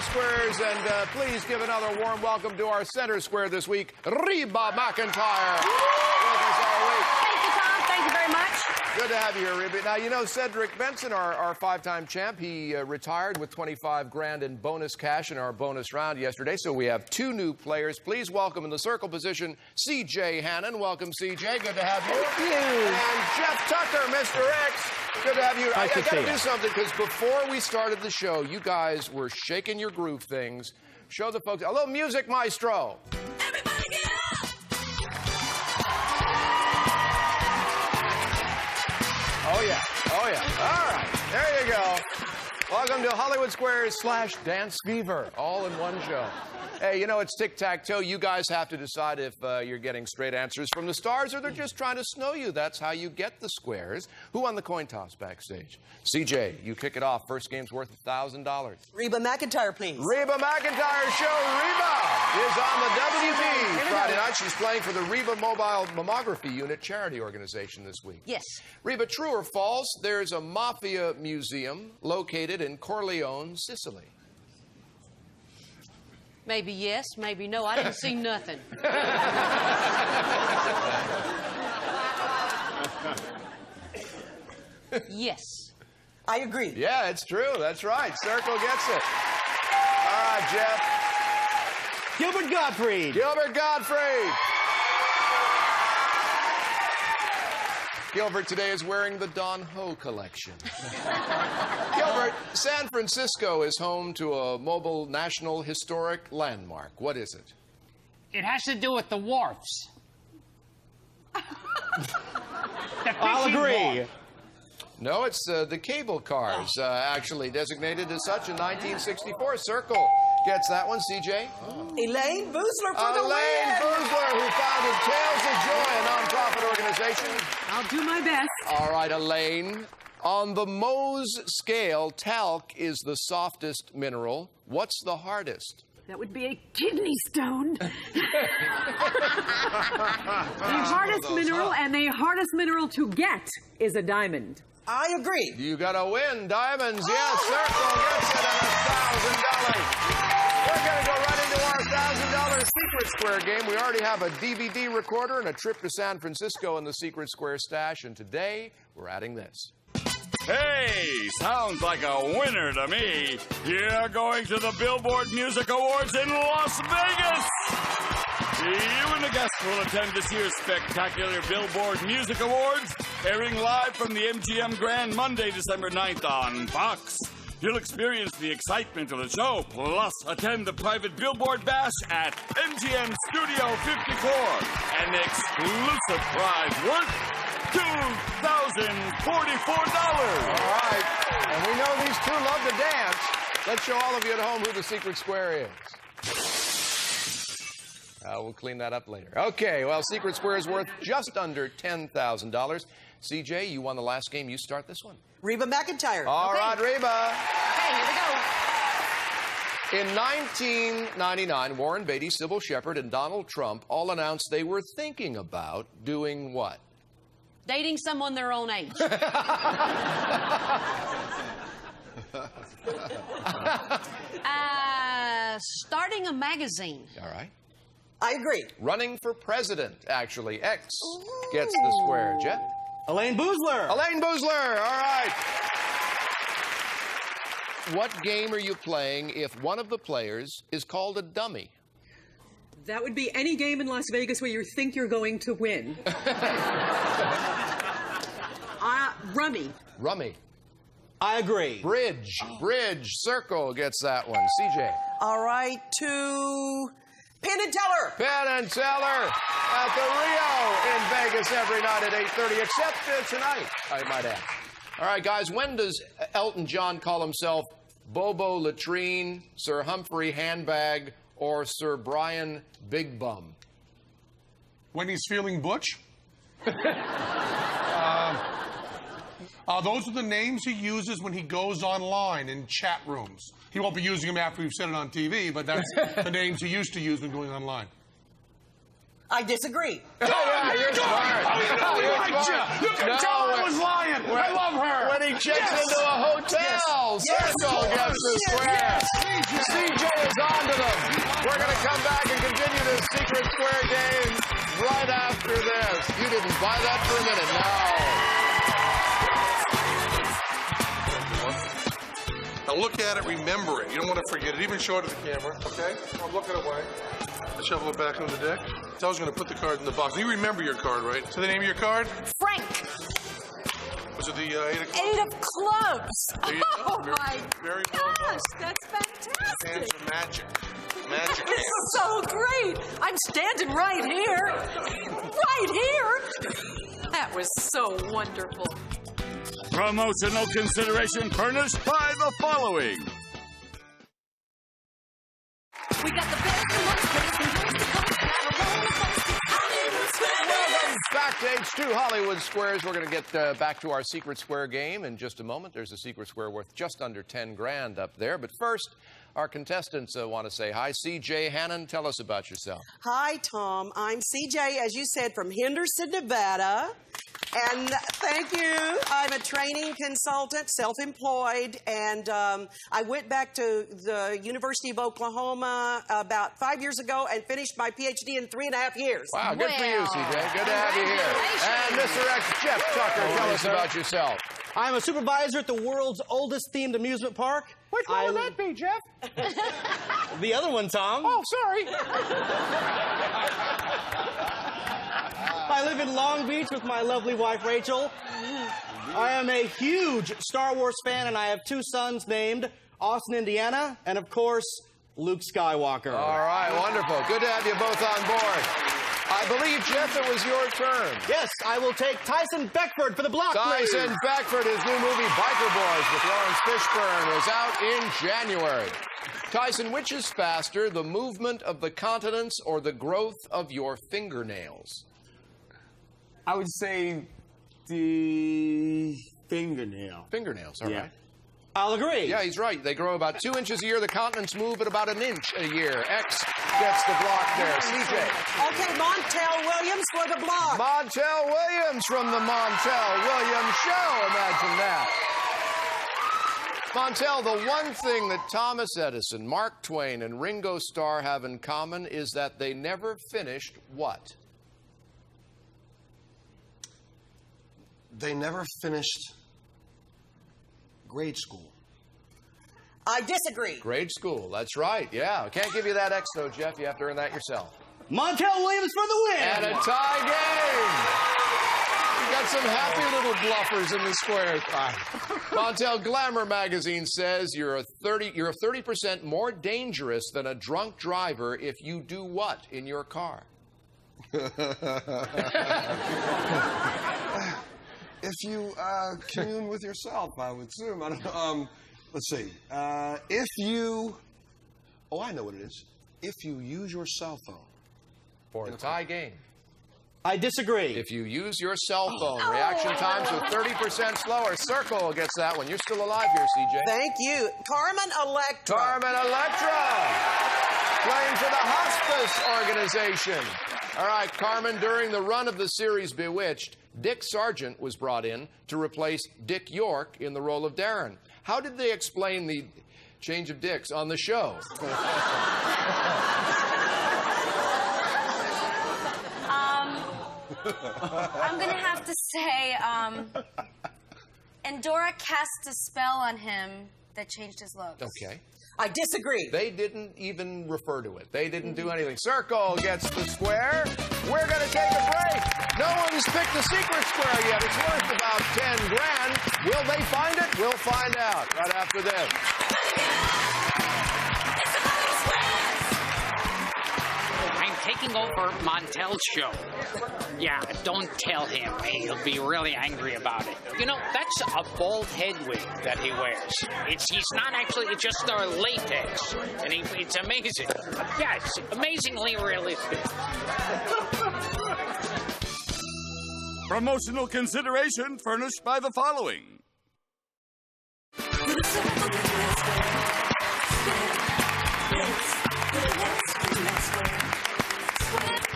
Squares, and please give another warm welcome to our center square this week, Reba McEntire. With us all week. Thank you, Tom. Thank you very much. Good to have you here, Reba. Now, you know Cedric Benson, our five-time champ, he retired with 25 grand in bonus cash in our bonus round yesterday, so we have two new players. Please welcome in the circle position, C.J. Hannon. Welcome, C.J. Good to have you. Thank you. And Jeff Tucker, Mr. X. Good to have you. I got to do something, because before we started the show, you guys were shaking your groove things. Show the folks a little music, maestro. Everybody get up! Oh, yeah. Oh, yeah. All right. There you go. Welcome to Hollywood Squares / Dance Fever, all in one show. Hey, you know, it's tic-tac-toe. You guys have to decide if you're getting straight answers from the stars or they're just trying to snow you. That's how you get the squares. Who won the coin toss backstage? CJ, you kick it off. First game's worth $1,000. Reba McEntire, please. Reba McEntire show. Reba is on the WB Friday night. She's playing for the Reba Mobile Mammography Unit charity organization this week. Yes. Reba, true or false, there's a mafia museum located in Corleone, Sicily. Maybe yes, maybe no. I didn't see nothing. Yes. I agree. Yeah, it's true. That's right. Circle gets it. All right, Jeff. Gilbert Gottfried. Gilbert Gottfried. Gilbert today is wearing the Don Ho collection. Gilbert, San Francisco is home to a mobile national historic landmark. What is it? It has to do with the wharfs. I'll agree. Wharf. No, it's the cable cars, actually designated as such in 1964. Circle gets that one. CJ? Elayne Boosler for the Elayne win! Boosler, who founded Tales of Joy, a nonprofit organization. I'll do my best. All right, Elayne. On the Mohs scale, talc is the softest mineral. What's the hardest? That would be a kidney stone. The hardest mineral, and the hardest mineral to get is a diamond. I agree. You got to win. Diamonds, yes. Circle gets it at $1,000. We're going to go right into our $1,000 Secret Square game. We already have a DVD recorder and a trip to San Francisco in the Secret Square stash. And today, we're adding this. Hey, sounds like a winner to me. You're going to the Billboard Music Awards in Las Vegas. You and the guests will attend this year's spectacular Billboard Music Awards, airing live from the MGM Grand Monday, December 9th on Fox. You'll experience the excitement of the show, plus attend the private Billboard Bash at MGM Studio 54, an exclusive prize worth $2,044. All right. And we know these two love to dance. Let's show all of you at home who the Secret Square is. We'll clean that up later. Okay, well, Secret Square is worth just under $10,000. CJ, you won the last game. You start this one. Reba McEntire. All right, Reba. Okay, here we go. In 1999, Warren Beatty, Sybil Shepherd, and Donald Trump all announced they were thinking about doing what? Dating someone their own age. Starting a magazine. All right. I agree. Running for president, actually. X gets the square. Jeff? Elayne Boosler. Elayne Boosler. All right. What game are you playing if one of the players is called a dummy? That would be any game in Las Vegas where you think you're going to win. Rummy. Rummy. I agree. Bridge. Bridge. Circle gets that one. CJ. All right, to Penn and Teller. Penn and Teller at the Rio in Vegas every night at 8:30, except tonight, I might add. All right, guys, when does Elton John call himself Bobo Latrine, Sir Humphrey Handbag, or Sir Brian Big Bum? When he's feeling butch? Those are the names he uses when he goes online in chat rooms. He won't be using them after we've said it on TV, but that's the names he used to use when going online. I disagree. Oh, yeah, you're smart. You can tell I was lying. I love her. When he checks into a hotel. Circle gets the square. CJ is on to them. We're going to come back and continue this secret square game right after this. You didn't buy that for a minute. Now look at it, remember it. You don't want to forget it. Even show it to the camera, okay? I'm looking away. I shuffle it back into the deck. I was going to put the card in the box. You remember your card, right? So the name of your card? Frank. Was it the 8 of clubs? 8 of clubs. There you go. Oh my Very well done. gosh, that's fantastic. Hands are magic. Magic This hands. is so great. I'm standing right here. Right here. That was so wonderful. Promotional consideration furnished by the following. We got the best and most greatest and most to come. Welcome back to H2 Hollywood Squares. We're going to get back to our Secret Square game in just a moment. There's a Secret Square worth just under 10 grand up there. But first, our contestants want to say hi. CJ Hannon, tell us about yourself. Hi, Tom. I'm CJ, as you said, from Henderson, Nevada. And thank you. I'm a training consultant, self-employed, and I went back to the University of Oklahoma about 5 years ago and finished my PhD in 3.5 years. Wow, good for you, CJ. Good to have you here. And Mr. X, Jeff Tucker, tell us about yourself. I'm a supervisor at the world's oldest themed amusement park. Which one would that be, Jeff? The other one, Tom. Oh, sorry. I live in Long Beach with my lovely wife, Rachel. I am a huge Star Wars fan, and I have 2 sons named Austin, Indiana, and, of course, Luke Skywalker. All right, wonderful. Good to have you both on board. I believe, Jeff, it was your turn. Yes, I will take Tyson Beckford for the block, Tyson please. Beckford, his new movie, Biker Boys, with Lawrence Fishburne, was out in January. Tyson, which is faster, the movement of the continents or the growth of your fingernails? I would say the fingernail. Fingernails, all right. I'll agree. Yeah, he's right. They grow about 2 inches a year. The continents move at about 1 inch a year. X gets the block there. CJ. Okay, Montel Williams for the block. Montel Williams from the Montel Williams Show. Imagine that. Montel, the one thing that Thomas Edison, Mark Twain, and Ringo Starr have in common is that they never finished what? They never finished grade school. I disagree. Grade school, that's right, yeah. Can't give you that X, though, Jeff. You have to earn that yourself. Montel Williams for the win! And a tie game! You got some happy little bluffers in the square. Montel, Glamour magazine says you're 30% more dangerous than a drunk driver if you do what in your car? If you commune with yourself, I would assume. I don't know. Let's see. If you... Oh, I know what it is. If you use your cell phone. For a tie game. I disagree. If you use your cell phone, reaction times are 30% slower. Circle gets that one. You're still alive here, CJ. Thank you. Carmen Electra. Carmen Electra, playing for the Hospice Organization. All right, Carmen, during the run of the series Bewitched, Dick Sargent was brought in to replace Dick York in the role of Darren. How did they explain the change of dicks on the show? I'm going to have to say, Endora cast a spell on him that changed his looks. Okay. I disagree. They didn't even refer to it. They didn't do anything. Circle gets the square. We're going to take a break. No one's picked the secret square yet. It's worth about 10 grand. Will they find it? We'll find out right after this. I'm taking over Montel's show. Yeah, don't tell him. He'll be really angry about it. You know, that's a bald head wig that he wears. He's not actually, it's just a latex. And it's amazing. Yeah, it's amazingly realistic. Promotional consideration furnished by the following.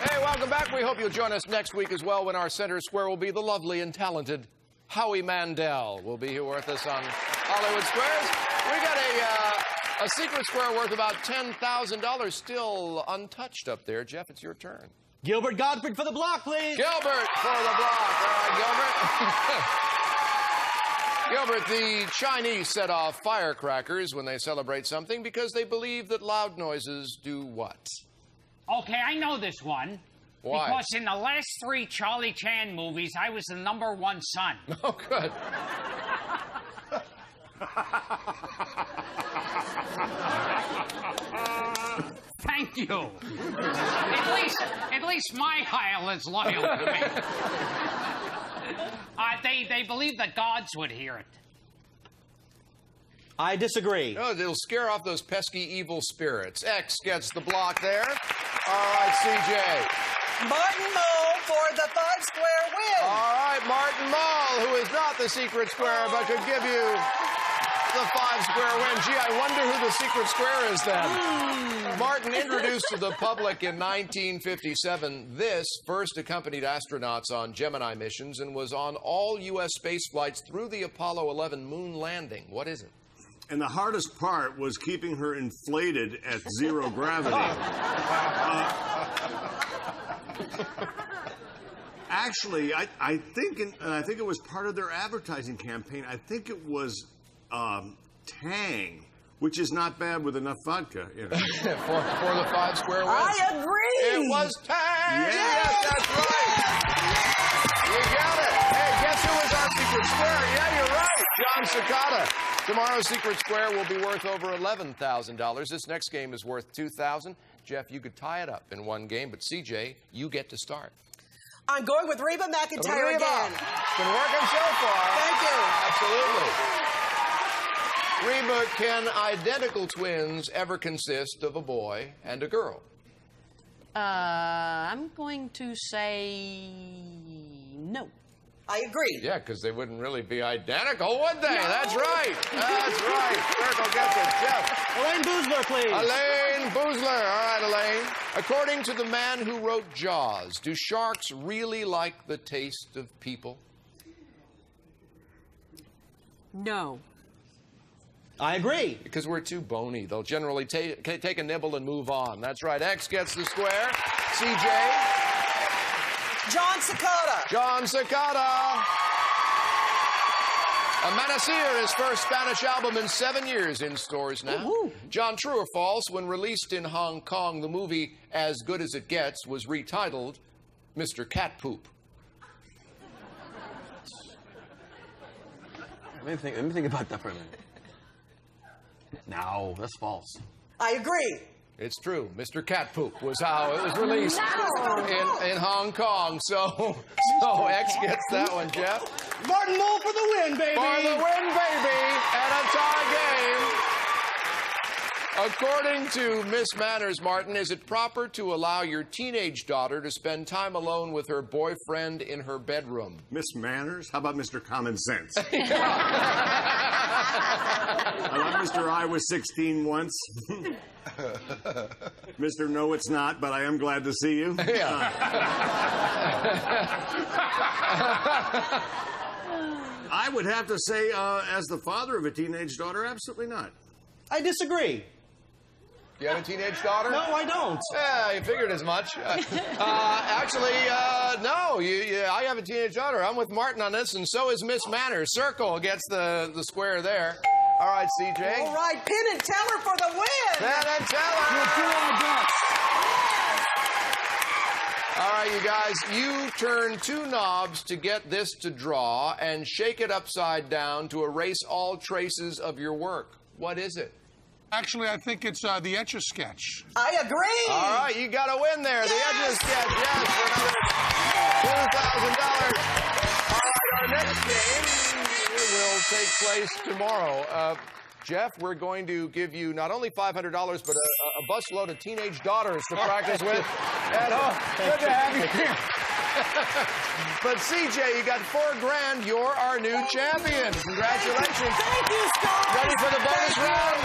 Hey, welcome back. We hope you'll join us next week as well when our center square will be the lovely and talented Howie Mandel will be here with us on Hollywood Squares. We got a secret square worth about $10,000 still untouched up there. Jeff, it's your turn. Gilbert Gottfried for the block, please. Gilbert for the block. All right, Gilbert. Gilbert, the Chinese set off firecrackers when they celebrate something because they believe that loud noises do what? Okay, I know this one. Why? Because in the last 3 Charlie Chan movies, I was the #1 son. Oh, good. Thank you. At least my Heil is loyal to me. They believe the gods would hear it. I disagree. Oh, it'll scare off those pesky evil spirits. X gets the block there. All right, CJ. Martin Mull for the 5-square win. All right, Martin Mull, who is not the secret square, but could give you the 5-square win. Gee, I wonder who the secret square is then. Martin, introduced to the public in 1957, this first accompanied astronauts on Gemini missions and was on all U.S. space flights through the Apollo 11 moon landing. What is it? And the hardest part was keeping her inflated at 0 gravity. Actually, I think it was part of their advertising campaign. I think it was Tang, which is not bad with enough vodka in it. for the 5-square win. I agree. It was Tang. Yes, that's right. You got it. Hey, guess who was our secret square? Yeah, you're right. John Secada. Tomorrow's secret square will be worth over $11,000. This next game is worth $2,000. Jeff, you could tie it up in one game, but CJ, you get to start. I'm going with Reba McEntire Reba. again. It's been working so far. Thank you. Absolutely. Reba, can identical twins ever consist of a boy and a girl? I'm going to say no. I agree. Yeah, because they wouldn't really be identical, would they? No. That's right. That's right. Circle gets it. Jeff. Elayne Boosler, please. Elayne Boosler. All right, Elayne. According to the man who wrote Jaws, do sharks really like the taste of people? No. I agree. Because we're too bony. They'll generally take a nibble and move on. That's right. X gets the square. CJ. John Secada. John Secada. Amanecir, his first Spanish album in 7 years, in stores now. Ooh. John, true or false, when released in Hong Kong, the movie As Good As It Gets was retitled Mr. Cat Poop. Let me think about that for a minute. No, that's false. I agree. It's true. Mr. Cat Poop was how it was released in Hong Kong. So X gets that one, Jeff. Martin Mull for the win, baby. For the win, baby. And a tie game. According to Miss Manners, Martin, is it proper to allow your teenage daughter to spend time alone with her boyfriend in her bedroom? Miss Manners? How about Mr. Common Sense? I like Mr. I was 16 once. Mr. No, it's not, but I am glad to see you. Yeah. I would have to say, as the father of a teenage daughter, absolutely not. I disagree. You have a teenage daughter? No, I don't. Yeah, you figured as much. Actually, no. I have a teenage daughter. I'm with Martin on this, and so is Miss Manners. Circle gets the square there. All right, CJ. All right, Penn and Teller for the win. Penn and Teller. All right, you guys, you turn 2 knobs to get this to draw and shake it upside down to erase all traces of your work. What is it? Actually, I think it's the Etch-a-Sketch. I agree. All right, you got a win there. Yes. The Etch-a-Sketch, yes, for another $2,000. All right, our next game will take place tomorrow. Jeff, we're going to give you not only $500, but a busload of teenage daughters to practice with. And, good to have you here. But CJ, you got $4,000. You're our new champion. Congratulations. Thank you, Scott. Ready for the bonus round?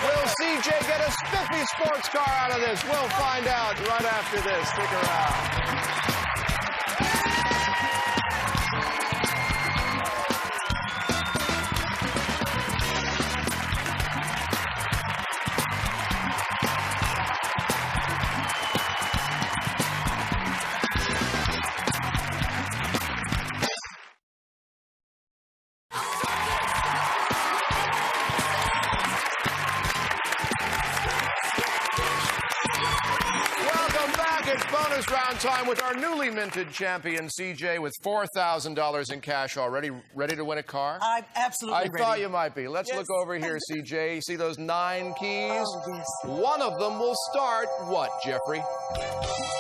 Will CJ get a spiffy sports car out of this? We'll find out right after this. Stick around. bonus round time with our newly minted champion, CJ, with $4,000 in cash already. Ready to win a car? I'm absolutely ready. I thought you might be. Let's look over here, CJ. See those 9 keys? Oh, yes. One of them will start what, Jeffrey?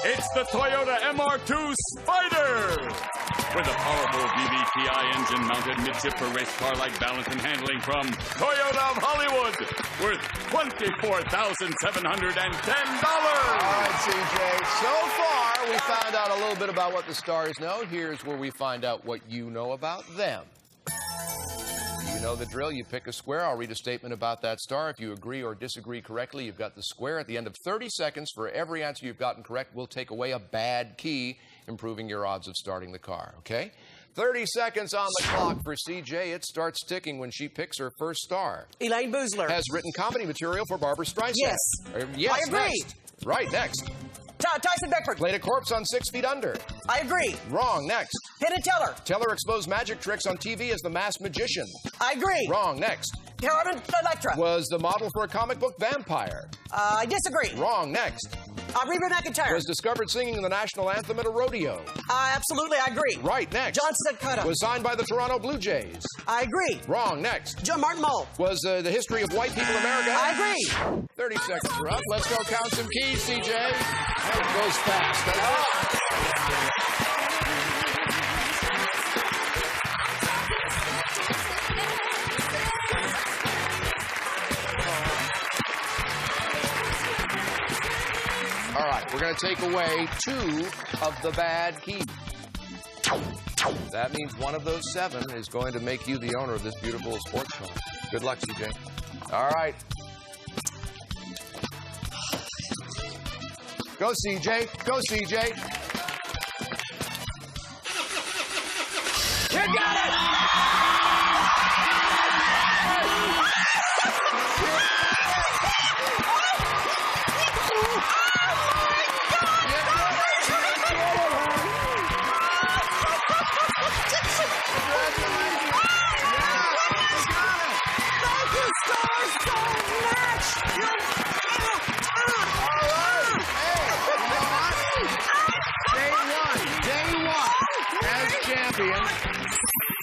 It's the Toyota MR2 Spider! With a powerful VVTi engine-mounted midship for race car-like balance and handling from Toyota of Hollywood, worth $24,710. All right, CJ. So far, we found out a little bit about what the stars know. Here's where we find out what you know about them. You know the drill. You pick a square. I'll read a statement about that star. If you agree or disagree correctly, you've got the square. At the end of 30 seconds, for every answer you've gotten correct, we'll take away a bad key, improving your odds of starting the car, okay? 30 seconds on the clock for CJ. It starts ticking when she picks her first star. Elayne Boosler. Has written comedy material for Barbra Streisand. Yes. Yes, I agree. Next. Right, next. Tyson Beckford. Played a corpse on 6 Feet Under. I agree. Wrong, next. Penn and Teller. Teller exposed magic tricks on TV as the masked magician. I agree. Wrong, next. Carmen, Electra. Was the model for a comic book vampire. I disagree. Wrong, next. Reba McEntire. Was discovered singing the national anthem at a rodeo. Absolutely, I agree. Right, next. Secada. Was signed by the Toronto Blue Jays. I agree. Wrong, next. Martin Mull. Was the history of white people in America. I agree. 30 seconds are up. Let's go count some keys, CJ. That goes fast. All right, we're going to take away 2 of the bad keys. That means one of those 7 is going to make you the owner of this beautiful sports car. Good luck, CJ. All right. Go, CJ. Go, CJ. You got it!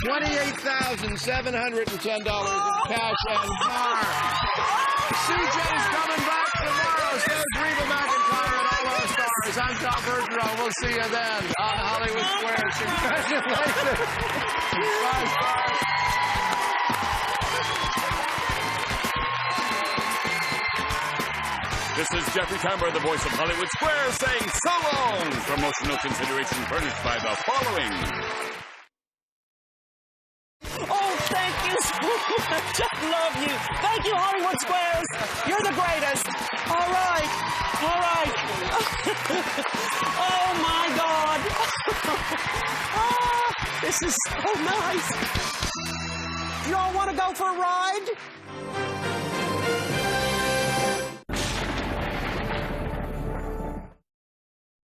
$28,710 in cash and car. CJ's coming back tomorrow. There's Reba McEntire and all our stars. I'm Tom Bergeron. We'll see you then on Hollywood Squares. Congratulations. Bye, stars. This is Jeffrey Tambor, the voice of Hollywood Squares, saying so long. Promotional consideration furnished by the following. Oh, thank you so much. I love you. Thank you, Hollywood Squares. You're the greatest. All right. All right. Oh, my God. Oh, this is so nice. You all want to go for a ride?